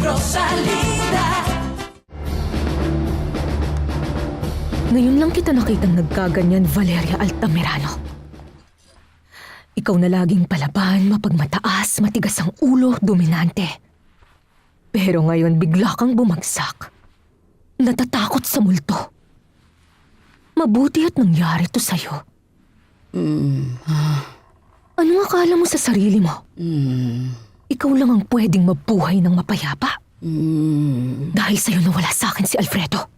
Rosalinda. Ngayon lang kita nakitang nagkaganyan, Valeria Altamirano. Ikaw na laging palaban, mapagmataas, matigas ang ulo, dominante. Pero ngayon bigla kang bumagsak. Natatakot sa multo. Mabuti at nangyari to sa'yo. Anong akala mo sa sarili mo? Ikaw lang ang pwedeng mabuhay ng mapayapa. Dahil sa'yo nawala sa akin si Alfredo.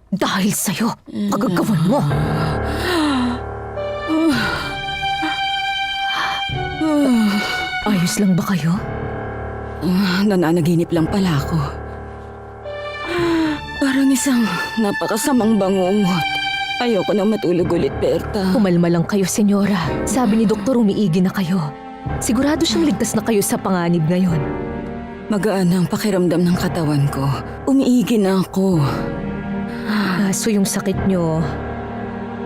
Dahil sa'yo, kagagawan mo. Ayos lang ba kayo? Nananaginip lang pala ako. Parang isang napakasamang bangungot. Ayoko na matulog ulit, Berta. Kumalma lang kayo, senyora. Sabi ni doktor umiigi na kayo. Sigurado siyang ligtas na kayo sa panganib ngayon. Magaan ang pakiramdam ng katawan ko. Umiigi na ako. Kaso yung sakit nyo,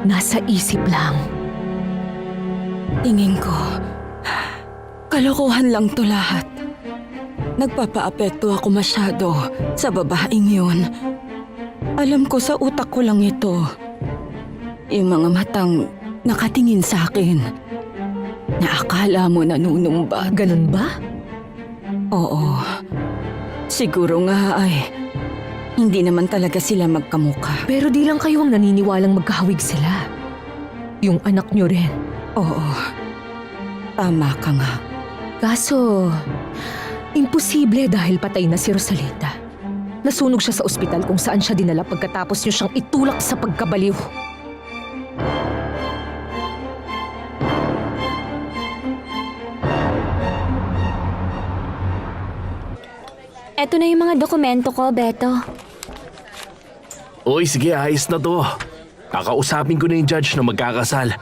nasa isip lang. Tingin ko, kalokohan lang to lahat. Nagpapaapekto ako masyado sa babaeng yun. Alam ko sa utak ko lang ito. Yung mga matang nakatingin sa akin na akala mo nanunumbat. Ganun ba? Oo. Siguro nga ay hindi naman talaga sila magkamukha. Pero di lang kayo ang naniniwalang magkahawig sila. Yung anak nyo rin. Oo. Tama ka nga. Kaso, imposible dahil patay na si Rosalinda. Nasunog siya sa ospital kung saan siya dinala pagkatapos niyo siyang itulak sa pagkabaliw. Eto na yung mga dokumento ko, Beto. Uy, sige, ayos na to. Kakausapin ko na yung judge na magkakasal.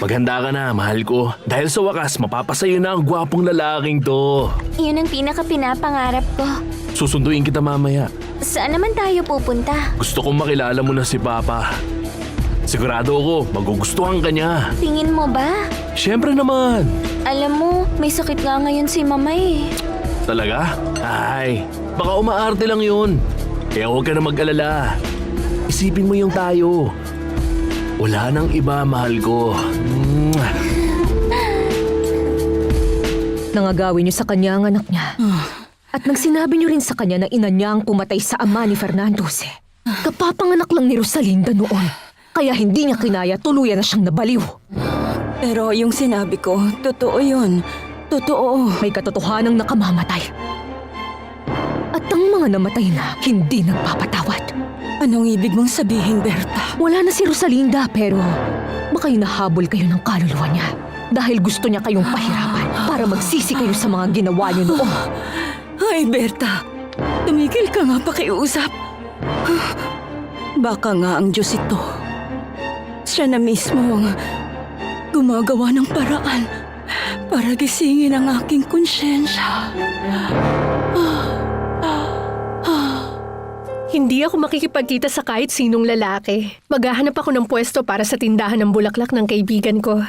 Maghanda ka na, mahal ko. Dahil sa wakas, mapapasayo na ang gwapong lalaking to. Iyon ang pinaka-pinapangarap ko. Susunduin kita mamaya. Saan naman tayo pupunta? Gusto kong makilala mo na si Papa. Sigurado ako, magugustuhan ka niya. Tingin mo ba? Siyempre naman. Alam mo, may sakit nga ngayon si Mama eh. Talaga? Ay, baka umaarte lang yun. Kaya huwag ka na mag-alala. Isipin mo yung tayo. Wala nang iba, mahal ko. Nangagawin niyo sa kanya ang anak niya. At nang sinabi niyo rin sa kanya na ina niya ang pumatay sa ama ni Fernando Jose. Kapapanganak lang ni Rosalinda noon. Kaya hindi niya kinaya, tuluyan na siyang nabaliw. Pero yung sinabi ko, totoo yun. Totoo. May katotohanang nakamamatay. At ang mga namatay na hindi nagpapatawad. Anong ibig mong sabihin, Berta? Wala na si Rosalinda pero baka hinahabol kayo ng kaluluwa niya. Dahil gusto niya kayong pahirapan para magsisi kayo sa mga ginawa niyo noon. Ay, Berta. Tumigil ka nga pakiusap. Baka nga ang Diyos ito. Siya na mismo ang gumagawa ng paraan para gisingin ang aking konsyensya. Hindi ako makikipagkita sa kahit sinong lalaki. Maghahanap ako ng pwesto para sa tindahan ng bulaklak ng kaibigan ko.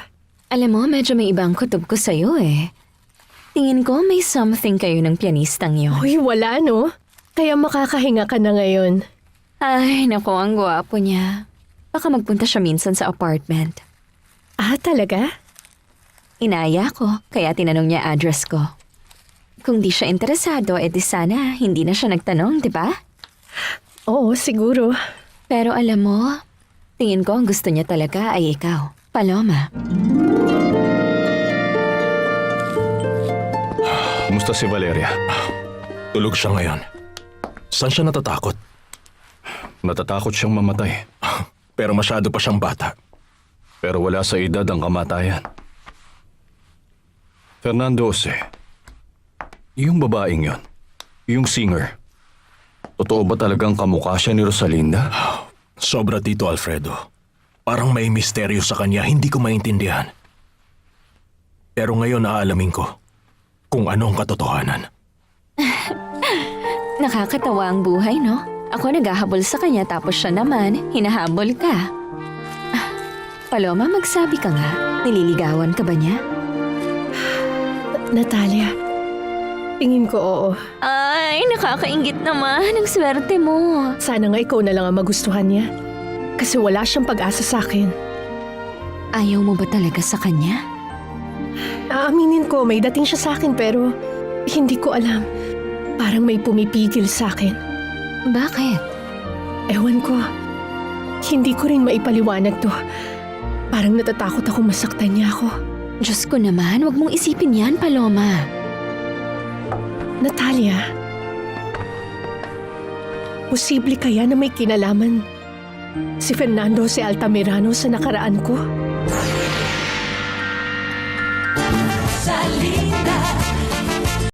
Alam mo, medyo may ibang kutob ko sa'yo eh. Tingin ko may something kayo ng pianistang yun. Uy, wala no? Kaya makakahinga ka na ngayon. Ay, naku, ang gwapo niya. Baka magpunta siya minsan sa apartment. Ah, talaga? Inaya ko, kaya tinanong niya address ko. Kung di siya interesado, edi sana hindi na siya nagtanong, di ba? Oo, siguro. Pero alam mo, tingin ko ang gusto niya talaga ay ikaw, Paloma. Kumusta si Valeria? Tulog siya ngayon. Saan siya natatakot? Natatakot siyang mamatay. Pero masyado pa siyang bata. Pero wala sa edad ang kamatayan. Fernando Jose, yung babaeng yon, yung singer, totoo ba talagang kamukha siya ni Rosalinda? Sobra, Tito Alfredo. Parang may misteryo sa kanya, hindi ko maintindihan. Pero ngayon aalamin ko kung ano ang katotohanan. Nakakatawa ang buhay, no? Ako naghahabol sa kanya tapos siya naman, hinahabol ka. Paloma, magsabi ka nga. Nililigawan ka ba niya? Natalia, Tingin ko oo. Ay, nakakaingit naman. Ang swerte mo. Sana nga ikaw na lang ang magustuhan niya. Kasi wala siyang pag-asa sa akin. Ayaw mo ba talaga sa kanya? Aaminin ko, may dating siya sa akin pero hindi ko alam. Parang may pumipigil sa akin. Bakit? Ewan ko. Hindi ko rin maipaliwanag to. Parang natatakot ako masaktan niya ako. Diyos ko naman, wag mong isipin yan, Paloma. Natalia, posible kaya na may kinalaman si Fernando si Altamirano sa nakaraan ko? Sa